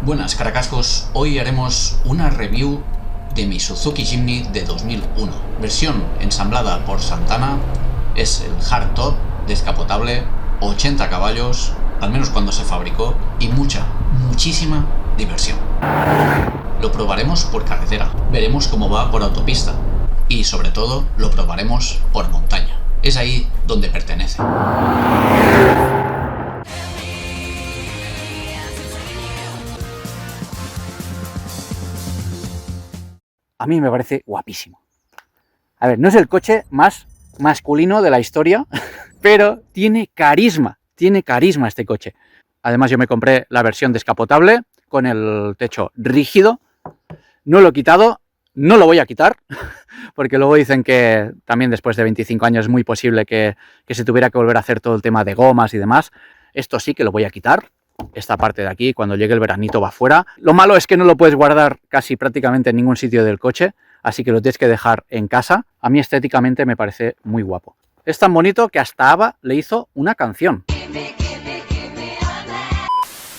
Buenas caracascos, hoy haremos una review de mi Suzuki Jimny de 2001, versión ensamblada por Santana. Es el hardtop descapotable, 80 caballos, al menos cuando se fabricó, y muchísima diversión. Lo probaremos por carretera, veremos cómo va por autopista y sobre todo lo probaremos por montaña. Es ahí donde pertenece. A mí me parece guapísimo. A ver, no es el coche más masculino de la historia, pero tiene carisma este coche. Además yo me compré la versión descapotable con el techo rígido. No lo he quitado, no lo voy a quitar, porque luego dicen que también después de 25 años es muy posible que se tuviera que volver a hacer todo el tema de gomas y demás. Esto sí que lo voy a quitar. Esta parte de aquí, cuando llegue el veranito, va fuera. Lo malo es que no lo puedes guardar casi prácticamente en ningún sitio del coche, así que lo tienes que dejar en casa. A mí estéticamente me parece muy guapo. Es tan bonito que hasta ABBA le hizo una canción.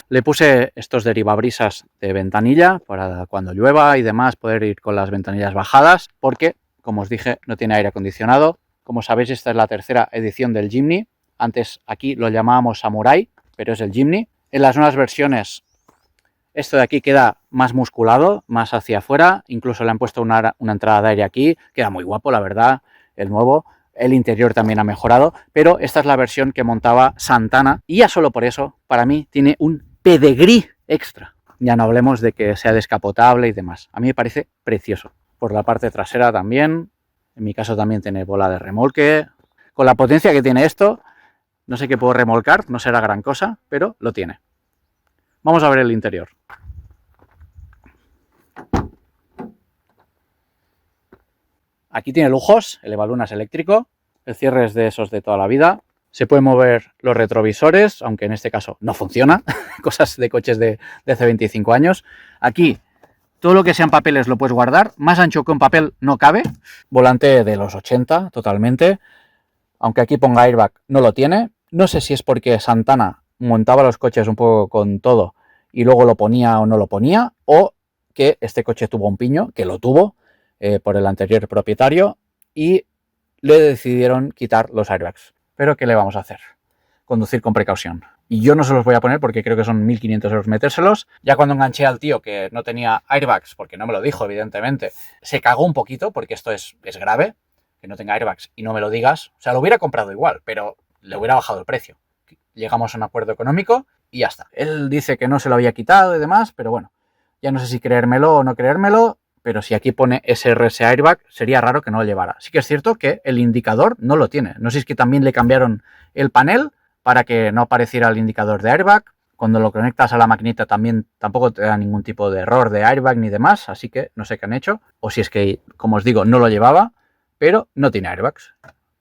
Le puse estos derivabrisas de ventanilla para cuando llueva y demás poder ir con las ventanillas bajadas, porque, como os dije, no tiene aire acondicionado. Como sabéis, esta es la tercera edición del Jimny. Antes aquí lo llamábamos Samurai, pero es el Jimny. En las nuevas versiones, esto de aquí queda más musculado, más hacia afuera. Incluso le han puesto una entrada de aire aquí. Queda muy guapo, la verdad, el nuevo. El interior también ha mejorado, pero esta es la versión que montaba Santana. Y ya solo por eso, para mí, tiene un pedigrí extra. Ya no hablemos de que sea descapotable y demás. A mí me parece precioso. Por la parte trasera también. En mi caso también tiene bola de remolque. Con la potencia que tiene esto, no sé qué puedo remolcar, no será gran cosa, pero lo tiene. Vamos a ver el interior. Aquí tiene lujos, el evalunas eléctrico, el cierre es de esos de toda la vida. Se pueden mover los retrovisores, aunque en este caso no funciona. Cosas de coches de hace 25 años. Aquí todo lo que sean papeles lo puedes guardar. Más ancho que un papel no cabe. Volante de los 80 totalmente. Aunque aquí ponga airbag, no lo tiene. No sé si es porque Santana montaba los coches un poco con todo y luego lo ponía o no lo ponía, o que este coche tuvo un piño, que lo tuvo por el anterior propietario, y le decidieron quitar los airbags. Pero ¿qué le vamos a hacer? Conducir con precaución. Y yo no se los voy a poner porque creo que son 1.500 euros metérselos. Ya cuando enganché al tío que no tenía airbags, porque no me lo dijo evidentemente, se cagó un poquito porque esto es grave, que no tenga airbags y no me lo digas. O sea, lo hubiera comprado igual, pero le hubiera bajado el precio. Llegamos a un acuerdo económico y ya está. Él dice que no se lo había quitado y demás, pero bueno, ya no sé si creérmelo o no creérmelo, pero si aquí pone SRS Airbag, sería raro que no lo llevara. Sí que es cierto que el indicador no lo tiene. No sé si es que también le cambiaron el panel para que no apareciera el indicador de airbag. Cuando lo conectas a la maquinita también tampoco te da ningún tipo de error de airbag ni demás, así que no sé qué han hecho. O si es que, como os digo, no lo llevaba, pero no tiene airbags.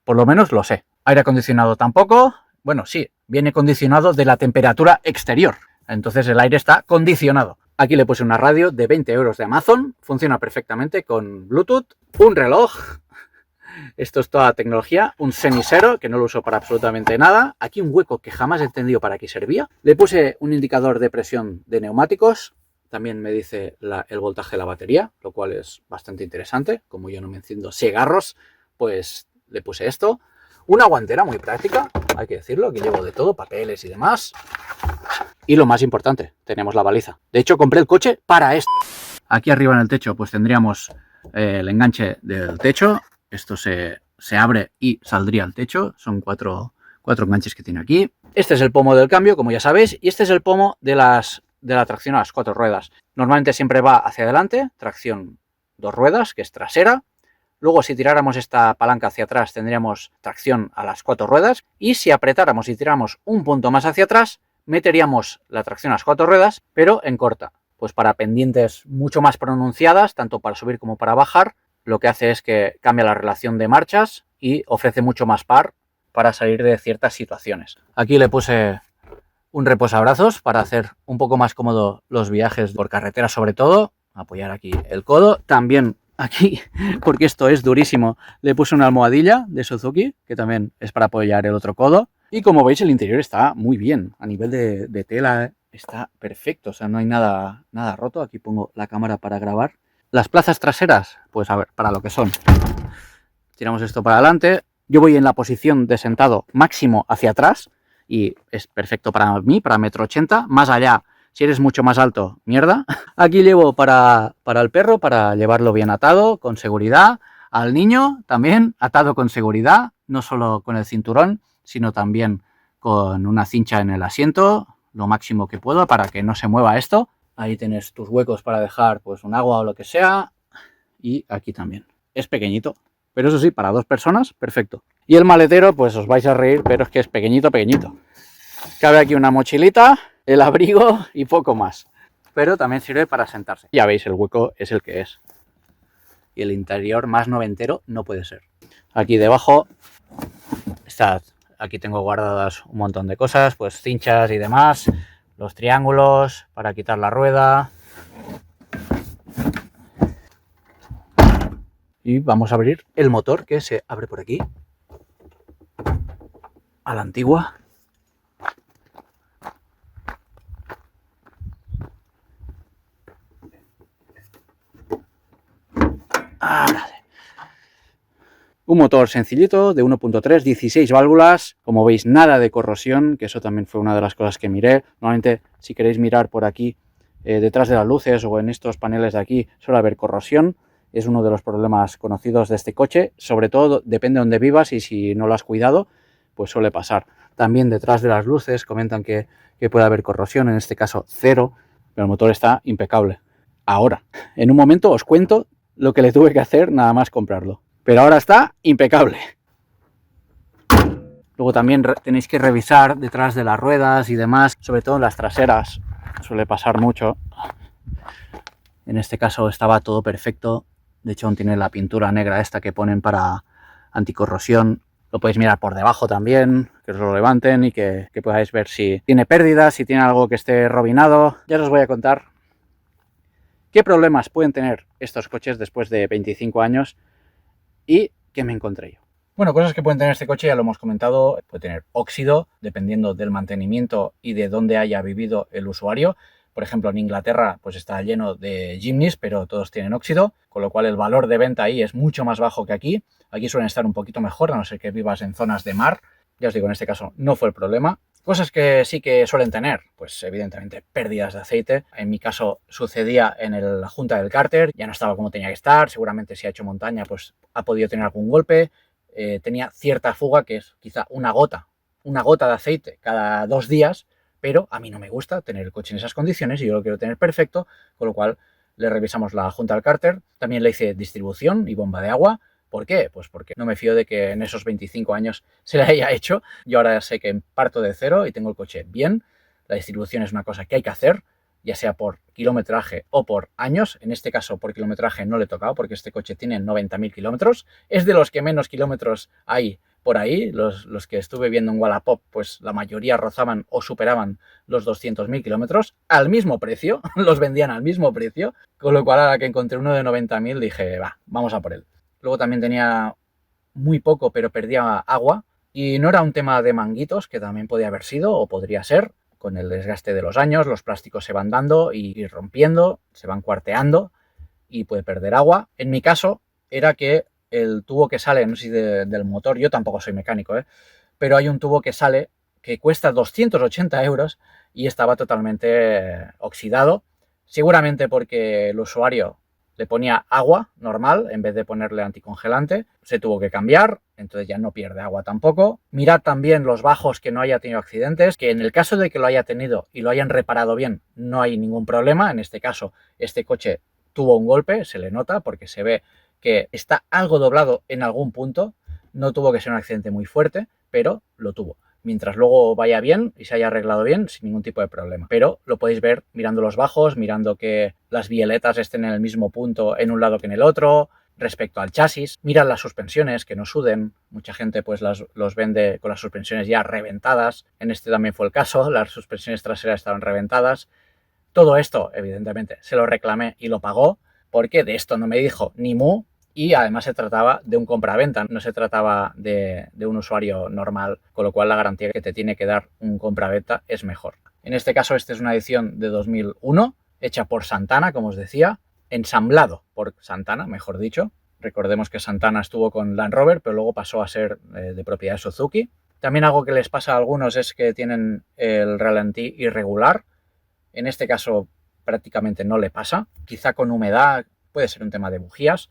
Por lo menos lo sé. Aire acondicionado tampoco. Bueno, sí, viene condicionado de la temperatura exterior. Entonces el aire está condicionado. Aquí le puse una radio de 20 euros de Amazon. Funciona perfectamente con Bluetooth. Un reloj. Esto es toda tecnología. Un cenicero, que no lo uso para absolutamente nada. Aquí un hueco que jamás he entendido para qué servía. Le puse un indicador de presión de neumáticos. También me dice el voltaje de la batería, lo cual es bastante interesante. Como yo no me enciendo cigarros, pues le puse esto. Una guantera muy práctica, hay que decirlo, que llevo de todo, papeles y demás. Y lo más importante, tenemos la baliza. De hecho, compré el coche para esto. Aquí arriba en el techo, pues tendríamos el enganche del techo. Esto se abre y saldría al techo. Son cuatro enganches que tiene aquí. Este es el pomo del cambio, como ya sabéis. Y este es el pomo de la tracción a las 4 ruedas. Normalmente siempre va hacia adelante, tracción 2 ruedas, que es trasera. Luego, si tiráramos esta palanca hacia atrás, tendríamos tracción a las 4 ruedas. Y si apretáramos y tiráramos un punto más hacia atrás, meteríamos la tracción a las 4 ruedas, pero en corta. Pues para pendientes mucho más pronunciadas, tanto para subir como para bajar, lo que hace es que cambia la relación de marchas y ofrece mucho más par para salir de ciertas situaciones. Aquí le puse un reposabrazos para hacer un poco más cómodo los viajes por carretera, sobre todo. Apoyar aquí el codo. También aquí, porque esto es durísimo, le puse una almohadilla de Suzuki, que también es para apoyar el otro codo. Y como veis, el interior está muy bien. A nivel de tela está perfecto. O sea, no hay nada roto. Aquí pongo la cámara para grabar. Las plazas traseras, pues a ver, para lo que son. Tiramos esto para adelante. Yo voy en la posición de sentado máximo hacia atrás. Y es perfecto para mí, para 1,80 m. Más allá, si eres mucho más alto, mierda. Aquí llevo para el perro, para llevarlo bien atado, con seguridad. Al niño también atado con seguridad, no solo con el cinturón, sino también con una cincha en el asiento, lo máximo que puedo para que no se mueva esto. Ahí tienes tus huecos para dejar pues un agua o lo que sea. Y aquí también. Es pequeñito, pero eso sí, para 2 personas, perfecto. Y el maletero, pues os vais a reír, pero es que es pequeñito, pequeñito. Cabe aquí una mochilita, el abrigo y poco más. Pero también sirve para sentarse. Ya veis, el hueco es el que es. Y el interior más noventero no puede ser. Aquí debajo está, aquí tengo guardadas un montón de cosas, pues cinchas y demás, los triángulos para quitar la rueda. Y vamos a abrir el motor, que se abre por aquí, a la antigua. Ahora sí. Un motor sencillito de 1.3, 16 válvulas, como veis nada de corrosión, que eso también fue una de las cosas que miré. Normalmente si queréis mirar por aquí, detrás de las luces o en estos paneles de aquí, suele haber corrosión. Es uno de los problemas conocidos de este coche, sobre todo depende de dónde vivas y si no lo has cuidado, pues suele pasar. También detrás de las luces comentan que puede haber corrosión, en este caso 0, pero el motor está impecable. Ahora, en un momento os cuento lo que le tuve que hacer nada más comprarlo. Pero ahora está impecable. Luego también tenéis que revisar detrás de las ruedas y demás, sobre todo en las traseras. Suele pasar mucho. En este caso estaba todo perfecto. De hecho, aún tiene la pintura negra esta que ponen para anticorrosión. Lo podéis mirar por debajo también, que os lo levanten y que podáis ver si tiene pérdidas, si tiene algo que esté robinado. Ya os voy a contar qué problemas pueden tener estos coches después de 25 años y qué me encontré yo. Bueno, cosas que pueden tener este coche ya lo hemos comentado. Puede tener óxido, dependiendo del mantenimiento y de dónde haya vivido el usuario. Por ejemplo, en Inglaterra pues está lleno de Jimnys, pero todos tienen óxido, con lo cual el valor de venta ahí es mucho más bajo que aquí. Aquí suelen estar un poquito mejor, a no ser que vivas en zonas de mar. Ya os digo, en este caso no fue el problema. Cosas que sí que suelen tener, pues evidentemente pérdidas de aceite. En mi caso sucedía en la junta del cárter, ya no estaba como tenía que estar. Seguramente si ha hecho montaña pues ha podido tener algún golpe. Tenía cierta fuga, que es quizá una gota de aceite cada 2 días, pero a mí no me gusta tener el coche en esas condiciones y yo lo quiero tener perfecto, con lo cual le revisamos la junta del cárter. También le hice distribución y bomba de agua. ¿Por qué? Pues porque no me fío de que en esos 25 años se le haya hecho. Yo ahora sé que parto de cero y tengo el coche bien. La distribución es una cosa que hay que hacer, ya sea por kilometraje o por años. En este caso, por kilometraje no le he tocado porque este coche tiene 90.000 kilómetros. Es de los que menos kilómetros hay por ahí. Los que estuve viendo en Wallapop, pues la mayoría rozaban o superaban los 200.000 kilómetros al mismo precio. Los vendían al mismo precio. Con lo cual, a la que encontré uno de 90.000, dije, va, vamos a por él. Luego también tenía muy poco, pero perdía agua. Y no era un tema de manguitos, que también podía haber sido o podría ser. Con el desgaste de los años, los plásticos se van dando y rompiendo, se van cuarteando y puede perder agua. En mi caso, era que el tubo que sale, no sé si del motor, yo tampoco soy mecánico, pero hay un tubo que sale que cuesta 280 euros y estaba totalmente oxidado. Seguramente porque el usuario le ponía agua normal en vez de ponerle anticongelante. Se tuvo que cambiar, entonces ya no pierde agua tampoco. Mirad también los bajos, que no haya tenido accidentes, que en el caso de que lo haya tenido y lo hayan reparado bien, no hay ningún problema. En este caso, este coche tuvo un golpe, se le nota porque se ve que está algo doblado en algún punto. No tuvo que ser un accidente muy fuerte, pero lo tuvo. Mientras luego vaya bien y se haya arreglado bien, sin ningún tipo de problema. Pero lo podéis ver mirando los bajos, mirando que las bieletas estén en el mismo punto en un lado que en el otro. Respecto al chasis, mirad las suspensiones, que no suden. Mucha gente pues los vende con las suspensiones ya reventadas. En este también fue el caso, las suspensiones traseras estaban reventadas. Todo esto, evidentemente, se lo reclamé y lo pagó, porque de esto no me dijo ni mu. y además se trataba de un compraventa, no se trataba de un usuario normal, con lo cual la garantía que te tiene que dar un compraventa es mejor. En este caso, esta es una edición de 2001, hecha por Santana, como os decía, ensamblado por Santana, mejor dicho. Recordemos que Santana estuvo con Land Rover, pero luego pasó a ser de propiedad de Suzuki. También algo que les pasa a algunos es que tienen el ralentí irregular. En este caso prácticamente no le pasa. Quizá con humedad puede ser un tema de bujías,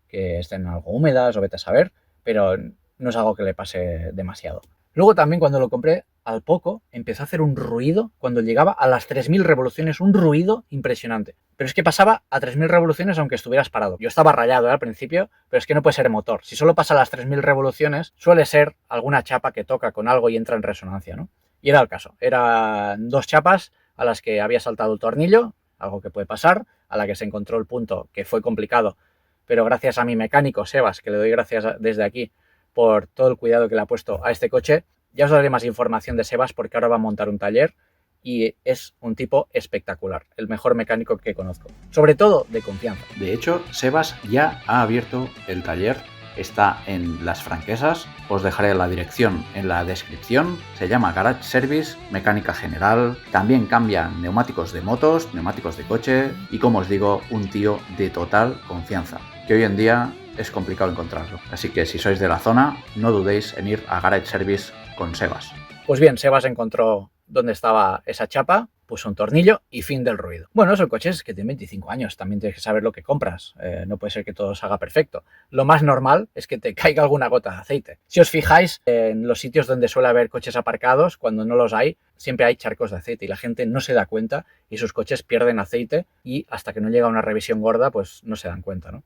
que estén algo húmedas o vete a saber, pero no es algo que le pase demasiado. Luego también cuando lo compré, al poco empezó a hacer un ruido cuando llegaba a las 3000 revoluciones, un ruido impresionante. Pero es que pasaba a 3000 revoluciones aunque estuvieras parado. Yo estaba rayado al principio, pero es que no puede ser el motor. Si solo pasa a las 3000 revoluciones, suele ser alguna chapa que toca con algo y entra en resonancia, ¿no? Y era el caso. Eran 2 chapas a las que había saltado el tornillo, algo que puede pasar, a la que se encontró el punto, que fue complicado, pero gracias a mi mecánico, Sebas, que le doy gracias desde aquí por todo el cuidado que le ha puesto a este coche. Ya os daré más información de Sebas porque ahora va a montar un taller y es un tipo espectacular, el mejor mecánico que conozco, sobre todo de confianza. De hecho, Sebas ya ha abierto el taller, está en Las Franquesas, os dejaré la dirección en la descripción, se llama Garage Service, mecánica general, también cambian neumáticos de motos, neumáticos de coche y, como os digo, un tío de total confianza, que hoy en día es complicado encontrarlo. Así que si sois de la zona, no dudéis en ir a Garage Service con Sebas. Pues bien, Sebas encontró dónde estaba esa chapa, puso un tornillo y fin del ruido. Bueno, son coches que tienen 25 años, también tienes que saber lo que compras. No puede ser que todo se haga perfecto. Lo más normal es que te caiga alguna gota de aceite. Si os fijáis en los sitios donde suele haber coches aparcados, cuando no los hay, siempre hay charcos de aceite y la gente no se da cuenta y sus coches pierden aceite y hasta que no llega una revisión gorda, pues no se dan cuenta, ¿no?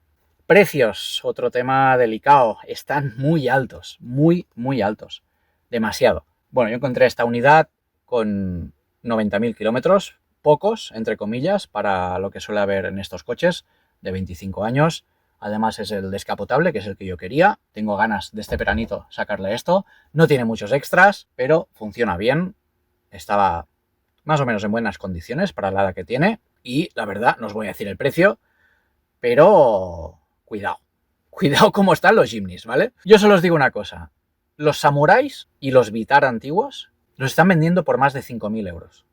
Precios, otro tema delicado. Están muy altos, muy altos. Demasiado. Bueno, yo encontré esta unidad con 90.000 kilómetros, pocos, entre comillas, para lo que suele haber en estos coches de 25 años. Además es el descapotable, que es el que yo quería. Tengo ganas de este veranito sacarle esto. No tiene muchos extras, pero funciona bien. Estaba más o menos en buenas condiciones para la edad que tiene. Y la verdad, no os voy a decir el precio, pero cuidado. Cuidado cómo están los Jimnys, ¿vale? Yo solo os digo una cosa. Los Samuráis y los Vitara antiguos los están vendiendo por más de 5.000 euros.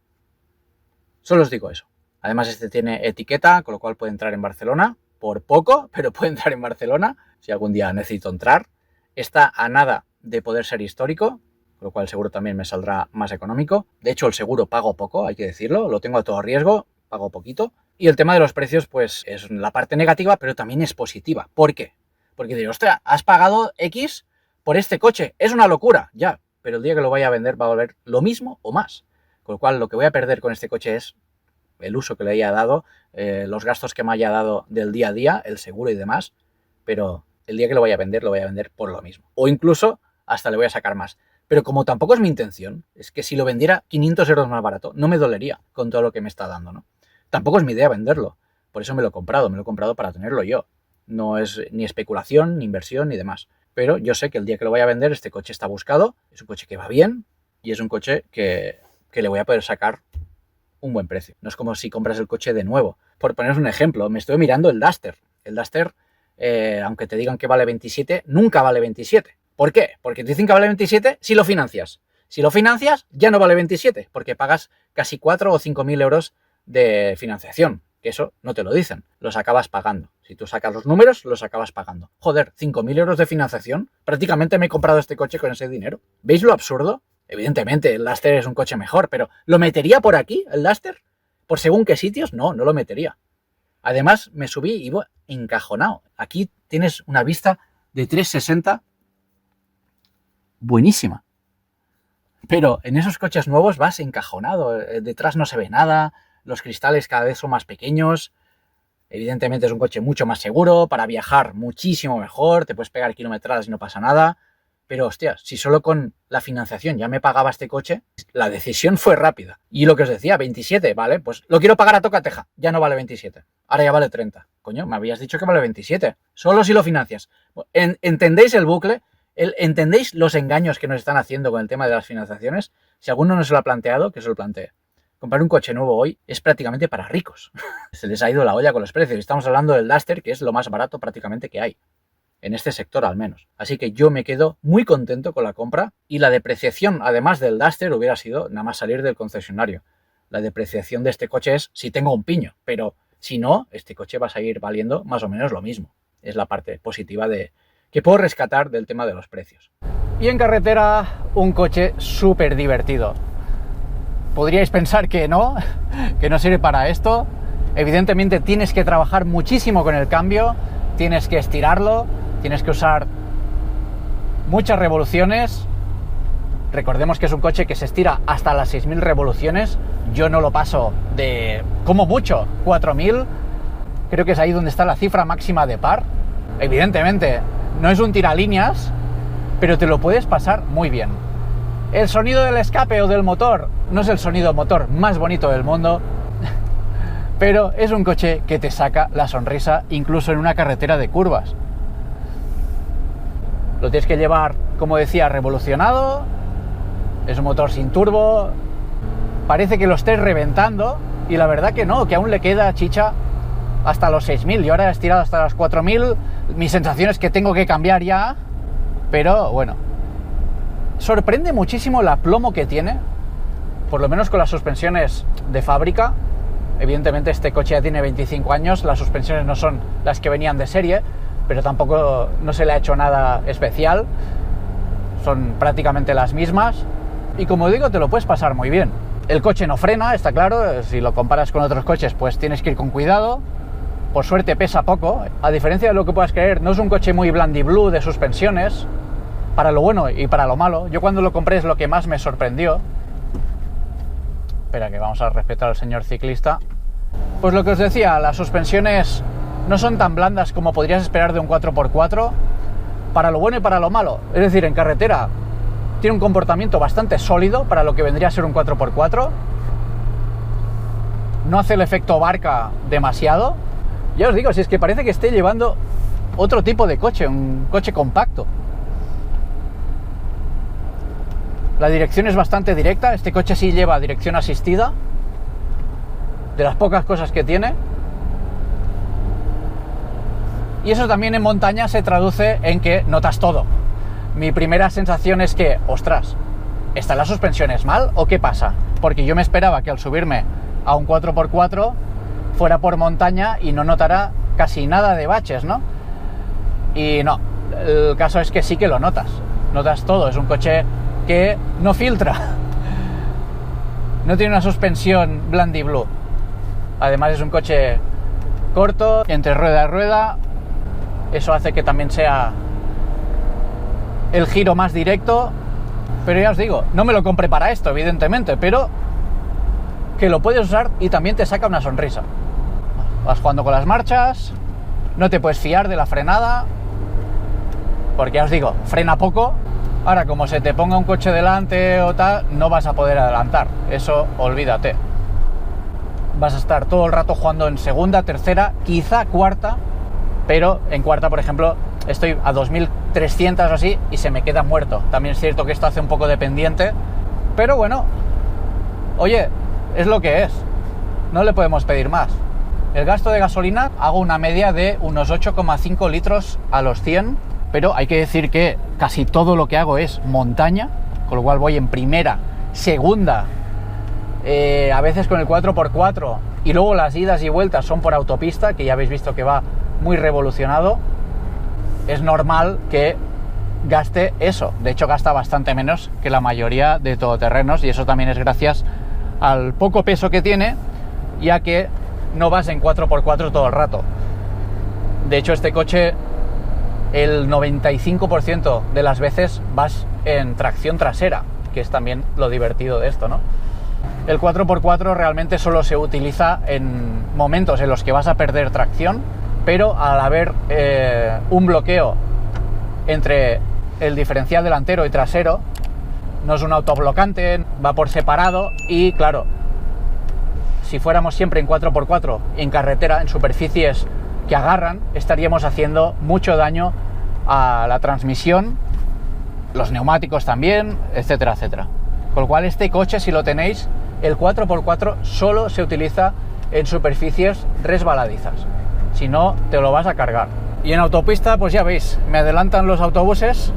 Solo os digo eso. Además, este tiene etiqueta, con lo cual puede entrar en Barcelona. Por poco, pero puede entrar en Barcelona si algún día necesito entrar. Está a nada de poder ser histórico, con lo cual el seguro también me saldrá más económico. De hecho, el seguro pago poco, hay que decirlo. Lo tengo a todo riesgo, pago poquito. Y el tema de los precios, pues es la parte negativa, pero también es positiva. ¿Por qué? Porque diré, ostras, has pagado X por este coche. Es una locura, ya. Pero el día que lo vaya a vender va a valer lo mismo o más. Con lo cual, lo que voy a perder con este coche es el uso que le haya dado, los gastos que me haya dado del día a día, el seguro y demás. Pero el día que lo vaya a vender por lo mismo. O incluso hasta le voy a sacar más. Pero como tampoco es mi intención, es que si lo vendiera 500 euros más barato, no me dolería con todo lo que me está dando, ¿no? Tampoco es mi idea venderlo. Por eso me lo he comprado para tenerlo yo. No es ni especulación, ni inversión, ni demás. Pero yo sé que el día que lo vaya a vender, este coche está buscado, es un coche que va bien y es un coche que le voy a poder sacar un buen precio. No es como si compras el coche de nuevo. Por poneros un ejemplo, me estoy mirando el Duster. El Duster, aunque te digan que vale 27, nunca vale 27. ¿Por qué? Porque te dicen que vale 27 si lo financias. Si lo financias, ya no vale 27, porque pagas casi 4 o 5.000 euros de financiación. Que eso no te lo dicen, los acabas pagando. Si tú sacas los números, los acabas pagando. Joder, 5.000 euros de financiación, prácticamente me he comprado este coche con ese dinero. ¿Veis lo absurdo? Evidentemente, el Duster es un coche mejor, pero ¿lo metería por aquí, el Duster? ¿Por según qué sitios? No, no lo metería. Además, me subí y iba encajonado. Aquí tienes una vista de 360 buenísima. Pero en esos coches nuevos vas encajonado. Detrás no se ve nada. Los cristales cada vez son más pequeños. Evidentemente es un coche mucho más seguro, para viajar muchísimo mejor, te puedes pegar kilometradas y no pasa nada. Pero hostias, si solo con la financiación ya me pagaba este coche, la decisión fue rápida. Y lo que os decía, 27, vale, pues lo quiero pagar a tocateja, ya no vale 27. Ahora ya vale 30. Coño, me habías dicho que vale 27. Solo si lo financias. ¿Entendéis el bucle? ¿Entendéis los engaños que nos están haciendo con el tema de las financiaciones? Si alguno no se lo ha planteado, que se lo plantee. comprar un coche nuevo hoy es prácticamente para ricos. Se les ha ido la olla con los precios. Estamos hablando del Duster, que es lo más barato prácticamente que hay. En este sector al menos. Así que yo me quedo muy contento con la compra y la depreciación, además del Duster, hubiera sido nada más salir del concesionario. La depreciación de este coche es si tengo un piño, pero si no, este coche va a seguir valiendo más o menos lo mismo. Es la parte positiva que puedo rescatar del tema de los precios. Y en carretera, un coche súper divertido. Podríais pensar que no sirve para esto. Evidentemente tienes que trabajar muchísimo con el cambio, tienes que estirarlo, tienes que usar muchas revoluciones. Recordemos que es un coche que se estira hasta las 6.000 revoluciones. Yo no lo paso de, como mucho, 4.000. Creo que es ahí donde está la cifra máxima de par. Evidentemente, no es un tiralíneas, pero te lo puedes pasar muy bien. El sonido del escape o del motor no es el sonido motor más bonito del mundo, pero es un coche que te saca la sonrisa incluso en una carretera de curvas. Lo tienes que llevar, como decía, revolucionado. Es un motor sin turbo. Parece que lo estés reventando y la verdad que no, que aún le queda chicha hasta los 6.000. Yo ahora he estirado hasta las 4.000. Mi sensación es que tengo que cambiar ya, pero bueno. Sorprende muchísimo el aplomo que tiene, por lo menos con las suspensiones de fábrica. Evidentemente este coche ya tiene 25 años, las suspensiones no son las que venían de serie, pero tampoco no se le ha hecho nada especial, son prácticamente las mismas y como digo te lo puedes pasar muy bien. El coche no frena, está claro, si lo comparas con otros coches pues tienes que ir con cuidado. Por suerte pesa poco, a diferencia de lo que puedas creer, no es un coche muy blandiblue de suspensiones, para lo bueno y para lo malo. Yo cuando lo compré es lo que más me sorprendió. Espera que vamos a respetar al señor ciclista. Pues lo que os decía, las suspensiones no son tan blandas como podrías esperar de un 4x4, para lo bueno y para lo malo. Es decir, en carretera tiene un comportamiento bastante sólido para lo que vendría a ser un 4x4. No hace el efecto barca demasiado. Ya os digo, si es que parece que esté llevando otro tipo de coche, un coche compacto. La dirección es bastante directa, este coche sí lleva dirección asistida, de las pocas cosas que tiene. Y eso también en montaña se traduce en que notas todo. Mi primera sensación es que, ostras, ¿están las suspensiones mal o qué pasa? Porque yo me esperaba que al subirme a un 4x4 fuera por montaña y no notara casi nada de baches, ¿no? Y no, el caso es que sí que lo notas todo, es un coche que no filtra, no tiene una suspensión blandiblue. Además es un coche corto, entre rueda y rueda, eso hace que también sea el giro más directo, pero ya os digo, no me lo compré para esto, evidentemente, pero que lo puedes usar y también te saca una sonrisa. Vas jugando con las marchas, no te puedes fiar de la frenada, porque ya os digo, frena poco. Ahora, como se te ponga un coche delante o tal, no vas a poder adelantar. Eso, olvídate. Vas a estar todo el rato jugando en segunda, tercera, quizá cuarta, pero en cuarta, por ejemplo, estoy a 2.300 o así y se me queda muerto. También es cierto que esto hace un poco de pendiente, pero bueno, oye, es lo que es. No le podemos pedir más. El gasto de gasolina, hago una media de unos 8,5 litros a los 100, pero hay que decir que casi todo lo que hago es montaña, con lo cual voy en primera, segunda, a veces con el 4x4, y luego las idas y vueltas son por autopista, que ya habéis visto que va muy revolucionado. Es normal que gaste eso, de hecho gasta bastante menos que la mayoría de todoterrenos, y eso también es gracias al poco peso que tiene, ya que no vas en 4x4 todo el rato. De hecho, este coche, el 95% de las veces vas en tracción trasera, que es también lo divertido de esto, ¿no? El 4x4 realmente solo se utiliza en momentos en los que vas a perder tracción, pero al haber un bloqueo entre el diferencial delantero y trasero, no es un autoblocante, va por separado y claro, si fuéramos siempre en 4x4 en carretera, en superficies que agarran, estaríamos haciendo mucho daño a la transmisión, los neumáticos también, etcétera, etcétera. Con lo cual este coche, si lo tenéis, el 4x4 solo se utiliza en superficies resbaladizas, si no te lo vas a cargar. Y en autopista, pues ya veis, me adelantan los autobuses.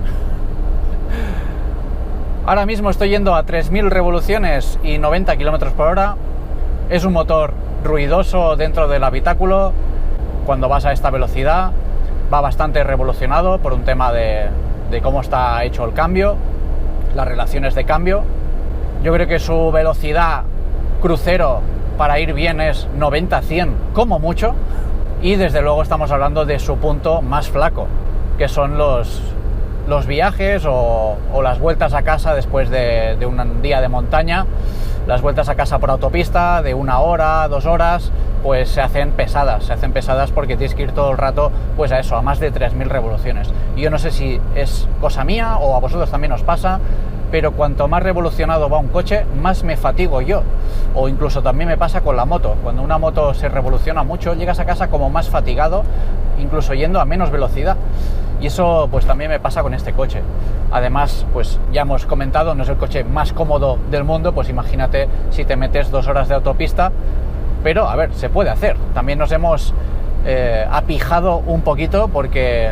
Ahora mismo estoy yendo a 3000 revoluciones y 90 km por hora. Es un motor ruidoso dentro del habitáculo. Cuando vas a esta velocidad va bastante revolucionado por un tema de cómo está hecho el cambio, las relaciones de cambio. Yo creo que su velocidad crucero para ir bien es 90-100 como mucho, y desde luego estamos hablando de su punto más flaco, que son los viajes o las vueltas a casa después de un día de montaña. Las vueltas a casa por autopista de 1 hora, 2 horas, pues se hacen pesadas porque tienes que ir todo el rato pues a eso, a más de 3000 revoluciones. Y yo no sé si es cosa mía o a vosotros también os pasa, pero cuanto más revolucionado va un coche, más me fatigo yo. O incluso también me pasa con la moto. Cuando una moto se revoluciona mucho, llegas a casa como más fatigado, incluso yendo a menos velocidad. Y eso pues también me pasa con este coche. Además, pues ya hemos comentado, no es el coche más cómodo del mundo, pues imagínate si te metes 2 horas de autopista. Pero a ver, se puede hacer. También nos hemos apijado un poquito porque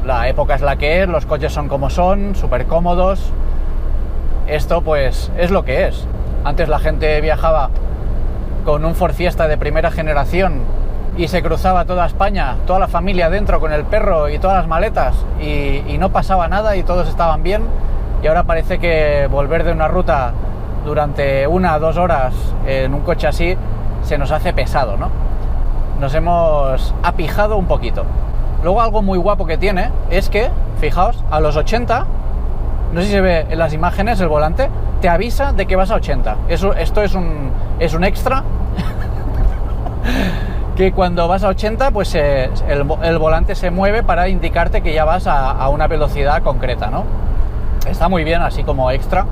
la época es la que es, los coches son como son, súper cómodos. Esto pues es lo que es. Antes la gente viajaba con un Ford Fiesta de primera generación y se cruzaba toda España, toda la familia dentro con el perro y todas las maletas, y no pasaba nada y todos estaban bien. Y ahora parece que volver de una ruta durante 1 o 2 horas en un coche así se nos hace pesado, ¿no? Nos hemos apijado un poquito. Luego algo muy guapo que tiene es que, fijaos, a los 80, no sé si se ve en las imágenes, el volante te avisa de que vas a 80. Esto es un extra que cuando vas a 80 pues el volante se mueve para indicarte que ya vas a una velocidad concreta, ¿no? Está muy bien así como extra.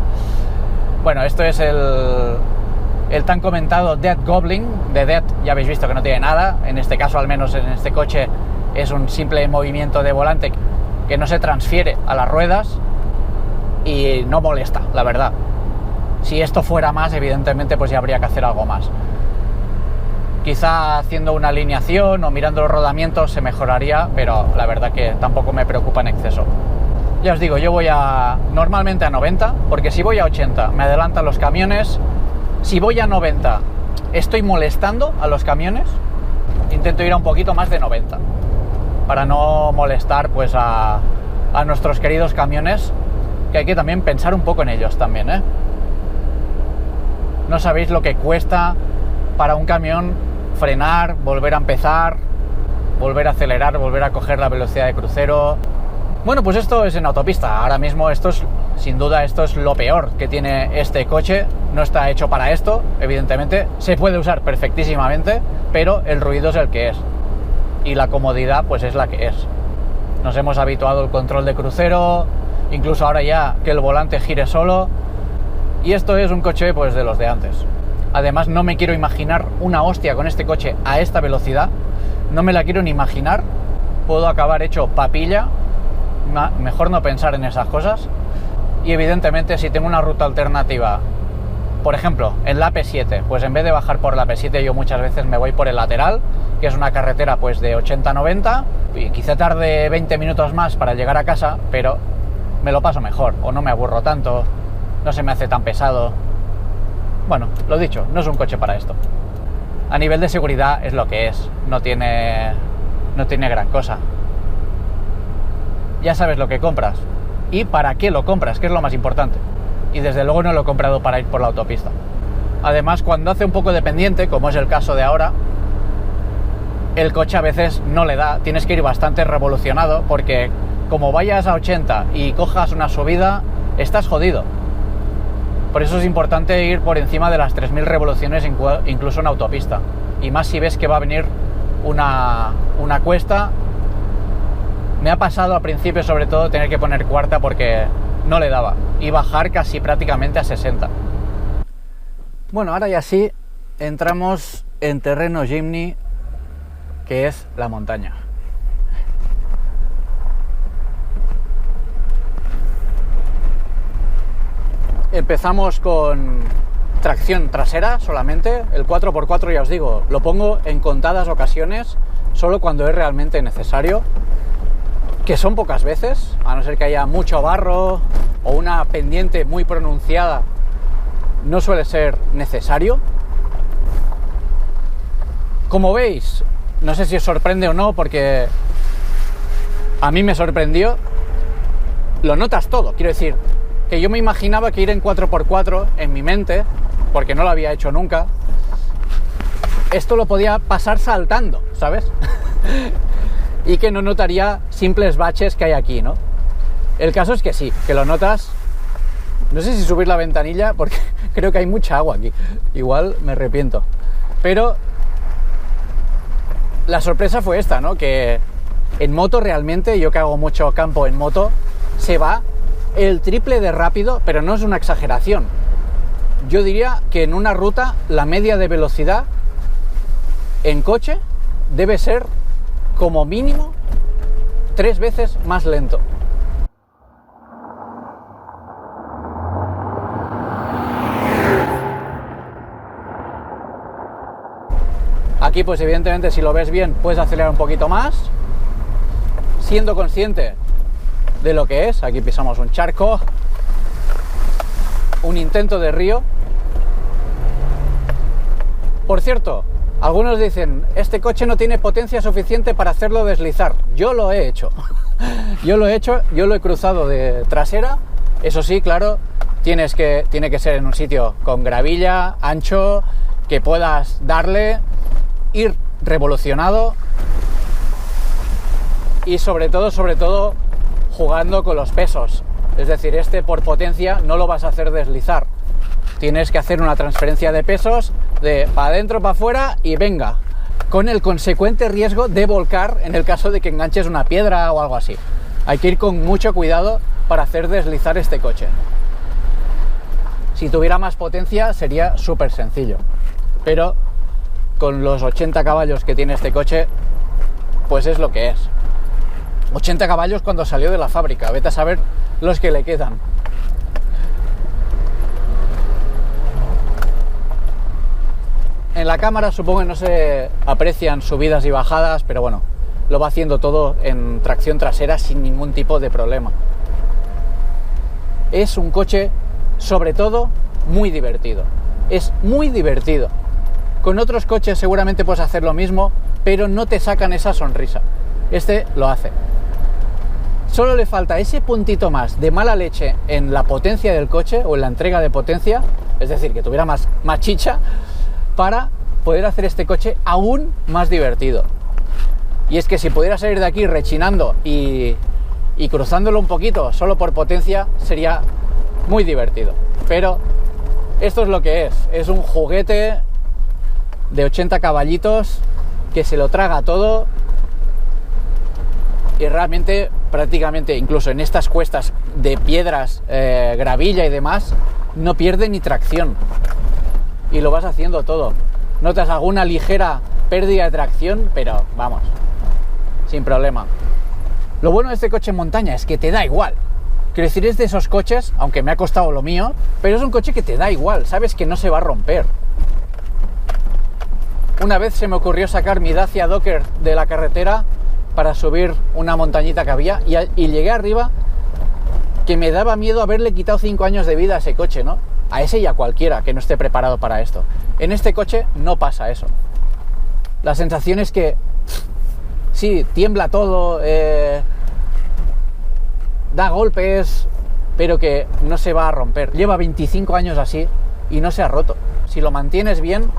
Bueno, esto es el tan comentado Dead Goblin. De Dead ya habéis visto que no tiene nada. En este caso, al menos en este coche, es un simple movimiento de volante que no se transfiere a las ruedas y no molesta, la verdad. Si esto fuera más, evidentemente pues ya habría que hacer algo más. Quizá haciendo una alineación o mirando los rodamientos se mejoraría, pero la verdad que tampoco me preocupa en exceso. Ya os digo, yo voy normalmente a 90, porque si voy a 80 me adelantan los camiones. Si voy a 90 estoy molestando a los camiones, intento ir a un poquito más de 90 para no molestar pues a nuestros queridos camiones, que hay que también pensar un poco en ellos también, ¿eh? No sabéis lo que cuesta para un camión frenar, volver a empezar, volver a acelerar, volver a coger la velocidad de crucero. Bueno, pues esto es en autopista. Ahora mismo sin duda esto es lo peor que tiene este coche. No está hecho para esto, evidentemente. Se puede usar perfectísimamente, pero el ruido es el que es. Y la comodidad pues es la que es. Nos hemos habituado al control de crucero, incluso ahora ya que el volante gire solo. Y esto es un coche pues de los de antes. Además no me quiero imaginar una hostia con este coche a esta velocidad. No me la quiero ni imaginar. Puedo acabar hecho papilla. Mejor no pensar en esas cosas. Y evidentemente si tengo una ruta alternativa, por ejemplo en la AP7, pues en vez de bajar por la AP7 yo muchas veces me voy por el lateral, que es una carretera pues de 80-90, y quizá tarde 20 minutos más para llegar a casa, pero me lo paso mejor, o no me aburro tanto, no se me hace tan pesado. Bueno, lo dicho, no es un coche para esto. A nivel de seguridad es lo que es, no tiene gran cosa. Ya sabes lo que compras y para qué lo compras, que es lo más importante. Y desde luego no lo he comprado para ir por la autopista. Además, cuando hace un poco de pendiente, como es el caso de ahora, el coche a veces no le da, tienes que ir bastante revolucionado, porque como vayas a 80 y cojas una subida, estás jodido. Por eso es importante ir por encima de las 3000 revoluciones incluso en autopista. Y más si ves que va a venir una cuesta. Me ha pasado al principio sobre todo tener que poner cuarta porque no le daba y bajar casi prácticamente a 60. Bueno, ahora ya sí entramos en terreno Jimny, que es la montaña. Empezamos con tracción trasera solamente. El 4x4, ya os digo, lo pongo en contadas ocasiones, solo cuando es realmente necesario, que son pocas veces, a no ser que haya mucho barro o una pendiente muy pronunciada, no suele ser necesario. Como veis, no sé si os sorprende o no, porque a mí me sorprendió, lo notas todo. Quiero decir, que yo me imaginaba que ir en 4x4 en mi mente, porque no lo había hecho nunca, esto lo podía pasar saltando, ¿sabes? Y que no notaría simples baches que hay aquí, ¿no? El caso es que sí, que lo notas. No sé si subir la ventanilla, porque creo que hay mucha agua aquí. Igual me arrepiento. Pero la sorpresa fue esta, ¿no? Que en moto realmente, yo que hago mucho campo en moto, se va el triple de rápido, pero no es una exageración. Yo diría que en una ruta la media de velocidad en coche debe ser como mínimo 3 veces más lento. Aquí pues evidentemente si lo ves bien puedes acelerar un poquito más, siendo consciente de lo que es. Aquí pisamos un charco, un intento de río. Por cierto, algunos dicen, este coche no tiene potencia suficiente para hacerlo deslizar. Yo lo he hecho. Yo lo he cruzado de trasera. Eso sí, claro, tiene que ser en un sitio con gravilla, ancho, que puedas darle, ir revolucionado y sobre todo jugando con los pesos. Es decir, por potencia no lo vas a hacer deslizar. Tienes que hacer una transferencia de pesos de para adentro, para afuera y venga, con el consecuente riesgo de volcar en el caso de que enganches una piedra o algo así. Hay que ir con mucho cuidado para hacer deslizar este coche. Si tuviera más potencia sería súper sencillo, pero con los 80 caballos que tiene este coche, pues es lo que es. 80 caballos cuando salió de la fábrica, vete a saber los que le quedan. En la cámara supongo que no se aprecian subidas y bajadas, pero bueno, lo va haciendo todo en tracción trasera sin ningún tipo de problema. Es un coche, sobre todo, muy divertido. Es muy divertido. Con otros coches seguramente puedes hacer lo mismo, pero no te sacan esa sonrisa. Este lo hace. Solo le falta ese puntito más de mala leche en la potencia del coche o en la entrega de potencia, es decir, que tuviera más chicha, para poder hacer este coche aún más divertido. Y es que si pudiera salir de aquí rechinando y cruzándolo un poquito solo por potencia, sería muy divertido. Pero esto es lo que es un juguete de 80 caballitos que se lo traga todo y realmente prácticamente incluso en estas cuestas de piedras, gravilla y demás, no pierde ni tracción y lo vas haciendo todo. Notas alguna ligera pérdida de tracción, pero vamos, sin problema. Lo bueno de este coche en montaña es que te da igual. Quiero decir, es de esos coches, aunque me ha costado lo mío, pero es un coche que te da igual, sabes que no se va a romper. Una vez se me ocurrió sacar mi Dacia Docker de la carretera para subir una montañita que había y llegué arriba que me daba miedo haberle quitado 5 años de vida a ese coche, ¿no? A ese y a cualquiera que no esté preparado para esto. En este coche no pasa eso. La sensación es que sí, tiembla todo, da golpes, pero que no se va a romper. Lleva 25 años así y no se ha roto. Si lo mantienes bien,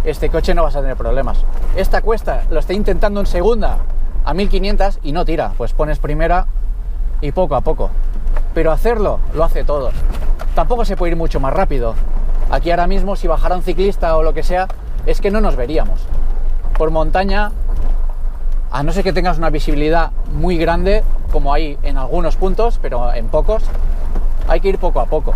este coche no vas a tener problemas. Esta cuesta lo está intentando en segunda a 1500 y no tira. Pues pones primera y poco a poco. Pero hacerlo lo hace todo. Tampoco se puede ir mucho más rápido. Aquí ahora mismo si bajara un ciclista o lo que sea, es que no nos veríamos. Por montaña, a no ser que tengas una visibilidad muy grande, como hay en algunos puntos, pero en pocos, hay que ir poco a poco.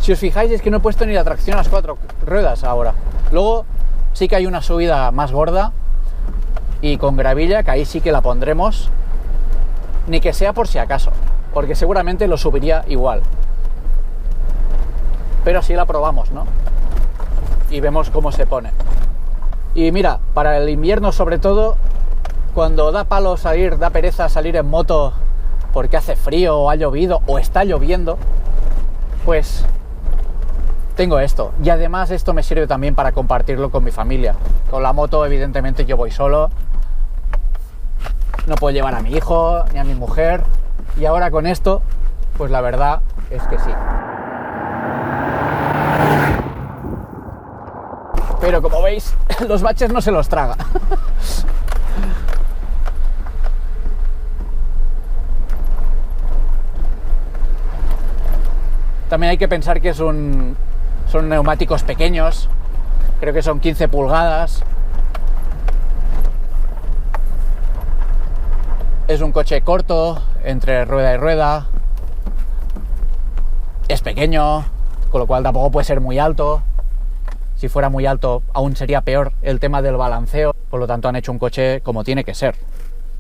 Si os fijáis es que no he puesto ni la tracción a las 4 ruedas ahora. Luego sí que hay una subida más gorda y con gravilla, que ahí sí que la pondremos, ni que sea por si acaso, porque seguramente lo subiría igual. pero así la probamos, ¿no? Y vemos cómo se pone. Y mira, para el invierno sobre todo, cuando da palo salir, da pereza salir en moto porque hace frío o ha llovido o está lloviendo, pues tengo esto. Y además esto me sirve también para compartirlo con mi familia. Con la moto evidentemente yo voy solo, no puedo llevar a mi hijo ni a mi mujer, y ahora con esto, pues la verdad es que sí. Pero como veis, los baches no se los traga. También hay que pensar que son neumáticos pequeños, creo que son 15 pulgadas. Es un coche corto, entre rueda y rueda. Es pequeño, con lo cual tampoco puede ser muy alto. Si fuera muy alto, aún sería peor el tema del balanceo. Por lo tanto, han hecho un coche como tiene que ser.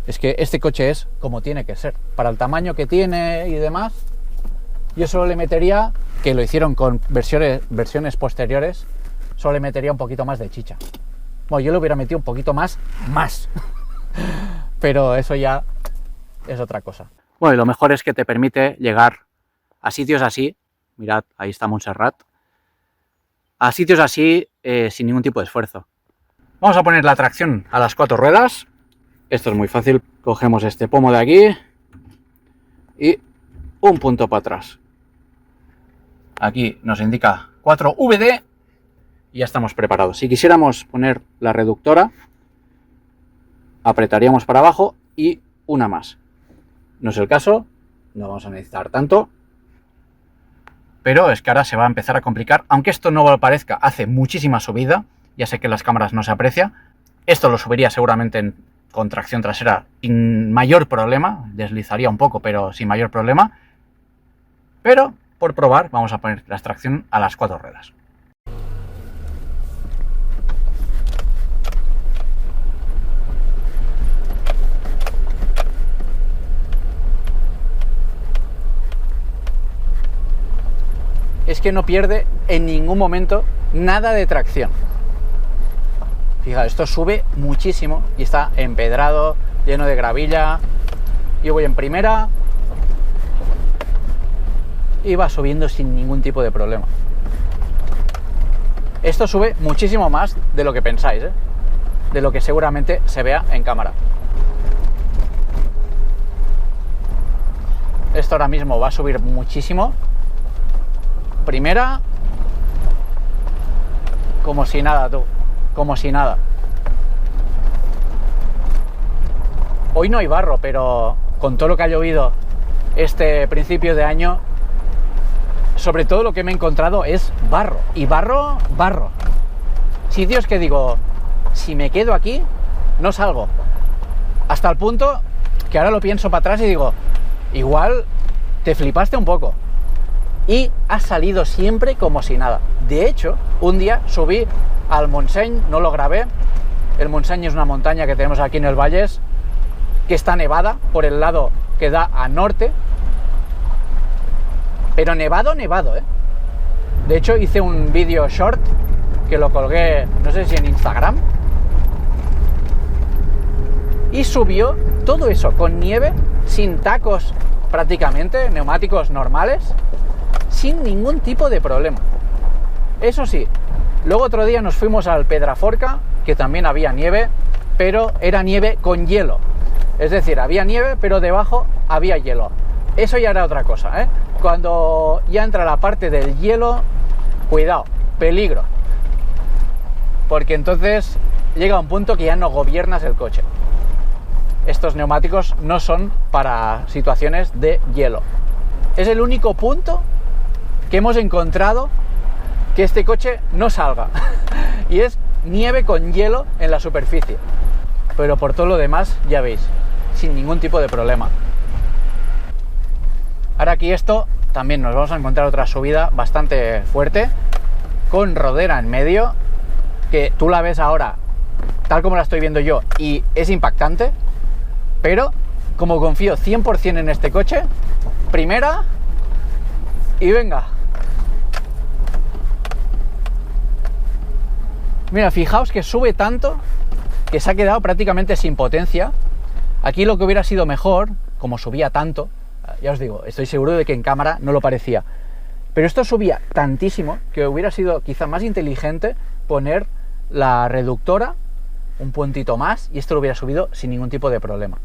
Es que este coche es como tiene que ser. Para el tamaño que tiene y demás, yo solo le metería, que lo hicieron con versiones posteriores, solo le metería un poquito más de chicha. Bueno, yo le hubiera metido un poquito más. Pero eso ya es otra cosa. Bueno, y lo mejor es que te permite llegar a sitios así. Mirad, ahí está Montserrat. A sitios así sin ningún tipo de esfuerzo. Vamos a poner la tracción a las 4 ruedas. Esto es muy fácil. Cogemos este pomo de aquí y un punto para atrás. Aquí nos indica 4 VD y ya estamos preparados. Si quisiéramos poner la reductora, apretaríamos para abajo y una más. No es el caso, no vamos a necesitar tanto. Pero es que ahora se va a empezar a complicar, aunque esto no lo parezca, hace muchísima subida, ya sé que en las cámaras no se aprecia, esto lo subiría seguramente con tracción trasera sin mayor problema, deslizaría un poco, pero sin mayor problema, pero por probar vamos a poner la tracción a las 4 ruedas. Es que no pierde en ningún momento nada de tracción. Fijaos, esto sube muchísimo y está empedrado, lleno de gravilla. Yo voy en primera y va subiendo sin ningún tipo de problema. Esto sube muchísimo más de lo que pensáis, de lo que seguramente se vea en cámara. Esto ahora mismo va a subir muchísimo. Primera, como si nada, tú, como si nada. Hoy no hay barro, pero con todo lo que ha llovido este principio de año, sobre todo lo que me he encontrado es barro. Y barro. Sitios que digo, si me quedo aquí, no salgo. Hasta el punto que ahora lo pienso para atrás y digo, igual te flipaste un poco. Y ha salido siempre como si nada. De hecho, un día subí al Montseny, no lo grabé. El Montseny es una montaña que tenemos aquí en el Vallès, que está nevada por el lado que da a norte. Pero nevado, ¿eh? De hecho, hice un vídeo short que lo colgué, no sé si en Instagram. Y subió todo eso con nieve, sin tacos prácticamente, neumáticos normales, sin ningún tipo de problema. Eso sí, luego otro día nos fuimos al Pedraforca, que también había nieve, pero era nieve con hielo. Es decir, había nieve, pero debajo había hielo. Eso ya era otra cosa, ¿eh? Cuando ya entra la parte del hielo, cuidado, peligro. Porque entonces llega un punto que ya no gobiernas el coche. Estos neumáticos no son para situaciones de hielo. Es el único punto que hemos encontrado que este coche no salga. Y es nieve con hielo en la superficie. Pero por todo lo demás, ya veis, sin ningún tipo de problema. Ahora aquí esto, también nos vamos a encontrar otra subida bastante fuerte, con rodera en medio, que tú la ves ahora tal como la estoy viendo yo y es impactante, pero como confío 100% en este coche, primera y venga. Mira, fijaos que sube tanto que se ha quedado prácticamente sin potencia. Aquí lo que hubiera sido mejor, como subía tanto, ya os digo, estoy seguro de que en cámara no lo parecía, pero esto subía tantísimo que hubiera sido quizá más inteligente poner la reductora un puntito más y esto lo hubiera subido sin ningún tipo de problema.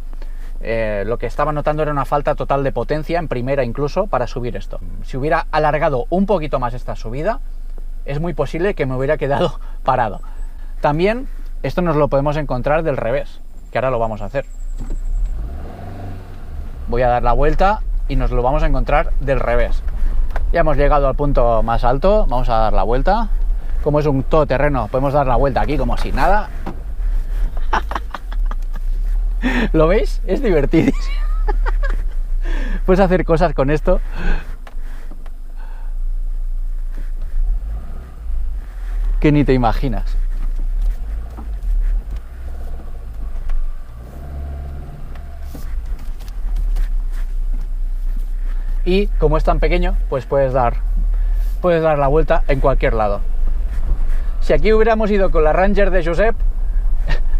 Lo que estaba notando era una falta total de potencia, en primera incluso, para subir esto. Si hubiera alargado un poquito más esta subida, es muy posible que me hubiera quedado parado. También esto nos lo podemos encontrar del revés, que ahora lo vamos a hacer. Voy a dar la vuelta y nos lo vamos a encontrar del revés. Ya hemos llegado al punto más alto, vamos a dar la vuelta. Como es un todoterreno, podemos dar la vuelta aquí como si nada. ¿Lo veis? Es divertidísimo. Puedes hacer cosas con esto. Que ni te imaginas. Y como es tan pequeño, pues puedes dar la vuelta en cualquier lado. Si aquí hubiéramos ido con la Ranger de Josep,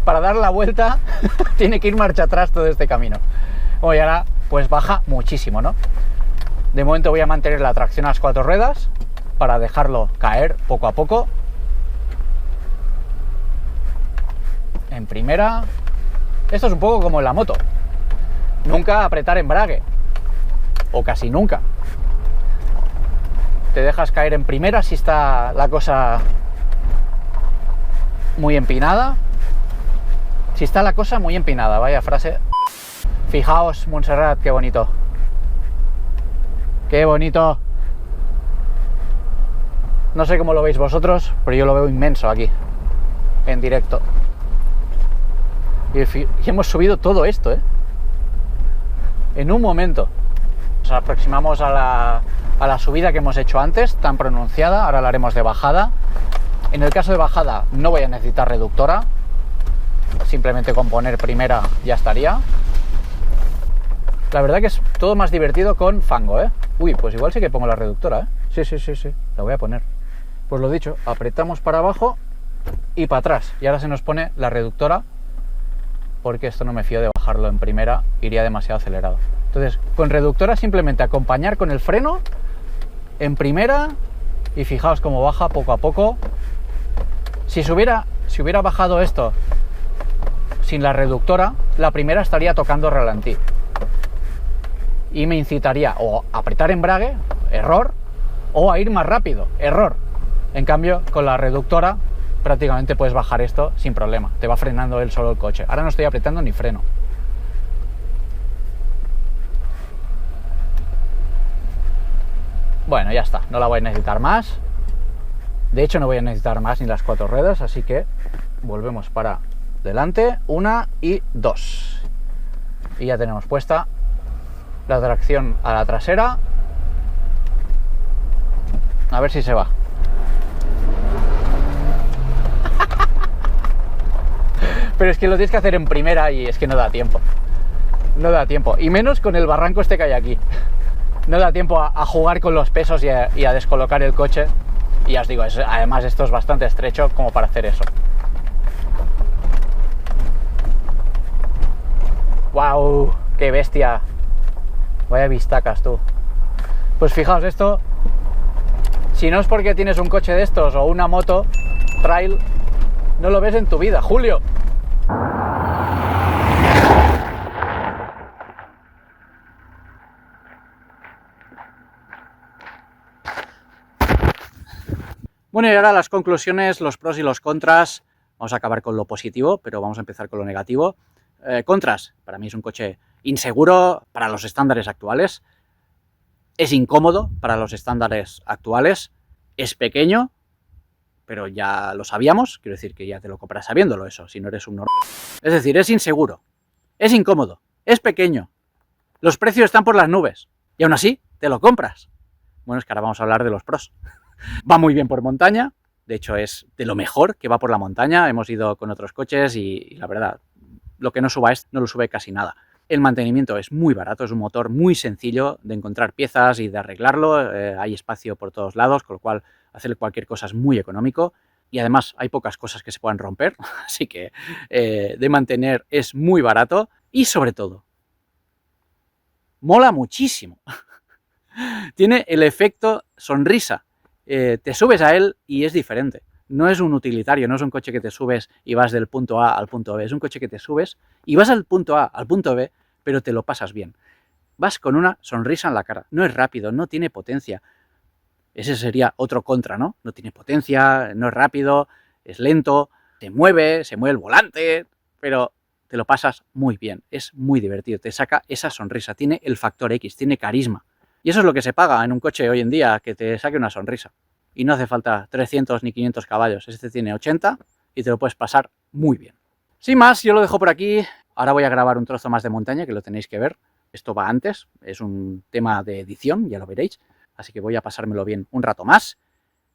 para dar la vuelta tiene que ir marcha atrás todo este camino. Bueno, y ahora pues baja muchísimo, ¿no? De momento voy a mantener la tracción a las 4 ruedas para dejarlo caer poco a poco. En primera. Esto es un poco como en la moto. Nunca apretar embrague. O casi nunca. Te dejas caer en primera si está la cosa muy empinada. Si está la cosa muy empinada, vaya frase. Fijaos, Montserrat, qué bonito. Qué bonito. No sé cómo lo veis vosotros, pero yo lo veo inmenso aquí, en directo. Y hemos subido todo esto, en un momento. Nos aproximamos a la subida que hemos hecho antes, tan pronunciada. Ahora la haremos de bajada. En el caso de bajada no voy a necesitar reductora. Simplemente con poner primera ya estaría. La verdad que es todo más divertido con fango, Uy, pues igual sí que pongo la reductora, Sí, la voy a poner. Pues lo dicho, apretamos para abajo y para atrás. Y ahora se nos pone la reductora, porque esto no me fío de bajarlo en primera, iría demasiado acelerado. Entonces, con reductora simplemente acompañar con el freno en primera y fijaos cómo baja poco a poco. Si hubiera bajado esto sin la reductora, la primera estaría tocando ralentí y me incitaría o a apretar embrague, error, o a ir más rápido, error. En cambio, con la reductora prácticamente puedes bajar esto sin problema, te va frenando él solo el coche. Ahora no estoy apretando ni freno. Bueno, ya está, no la voy a necesitar más. De hecho, no voy a necesitar más ni las 4 ruedas, así que volvemos para delante, 1 y 2. Y ya tenemos puesta la tracción a la trasera. A ver si se va. Pero es que lo tienes que hacer en primera y es que no da tiempo. No da tiempo. Y menos con el barranco este que hay aquí. No da tiempo a jugar con los pesos y a descolocar el coche. Y ya os digo, además esto es bastante estrecho como para hacer eso. ¡Wow! ¡Qué bestia! Vaya vistacas, tú. Pues fijaos, esto, si no es porque tienes un coche de estos o una moto trail, no lo ves en tu vida. ¡Julio! Bueno, y ahora las conclusiones, los pros y los contras. Vamos a acabar con lo positivo, pero vamos a empezar con lo negativo. Contras, para mí es un coche inseguro para los estándares actuales, es incómodo para los estándares actuales, es pequeño, pero ya lo sabíamos, quiero decir que ya te lo compras sabiéndolo eso, si no eres un normal. Es decir, es inseguro, es incómodo, es pequeño, los precios están por las nubes y aún así te lo compras. Bueno, es que ahora vamos a hablar de los pros. Va muy bien por montaña, de hecho es de lo mejor que va por la montaña, hemos ido con otros coches y la verdad, lo que no suba no lo sube casi nada. El mantenimiento es muy barato, es un motor muy sencillo de encontrar piezas y de arreglarlo, hay espacio por todos lados, con lo cual hacer cualquier cosa es muy económico. y además hay pocas cosas que se puedan romper, así que de mantener es muy barato y sobre todo, mola muchísimo. Tiene el efecto sonrisa. Te subes a él y es diferente. No es un utilitario, no es un coche que te subes y vas del punto A al punto B. Es un coche que te subes y vas al punto A al punto B, pero te lo pasas bien. Vas con una sonrisa en la cara. No es rápido, no tiene potencia. Ese sería otro contra, ¿no? No tiene potencia, no es rápido, es lento, se mueve el volante, pero te lo pasas muy bien. Es muy divertido, te saca esa sonrisa, tiene el factor X, tiene carisma. Y eso es lo que se paga en un coche hoy en día, que te saque una sonrisa. Y no hace falta 300 ni 500 caballos. Este tiene 80 y te lo puedes pasar muy bien. Sin más, yo lo dejo por aquí. Ahora voy a grabar un trozo más de montaña, que lo tenéis que ver. Esto va antes, es un tema de edición, ya lo veréis. Así que voy a pasármelo bien un rato más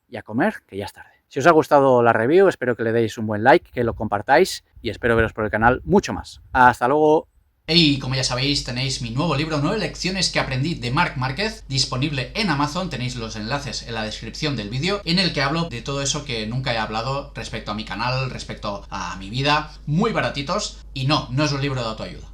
y a comer, que ya es tarde. Si os ha gustado la review, espero que le deis un buen like, que lo compartáis y espero veros por el canal mucho más. ¡Hasta luego! Y como ya sabéis, tenéis mi nuevo libro, 9 lecciones que aprendí de Marc Márquez, disponible en Amazon. Tenéis los enlaces en la descripción del vídeo, en el que hablo de todo eso que nunca he hablado respecto a mi canal, respecto a mi vida, muy baratitos. Y no es un libro de autoayuda.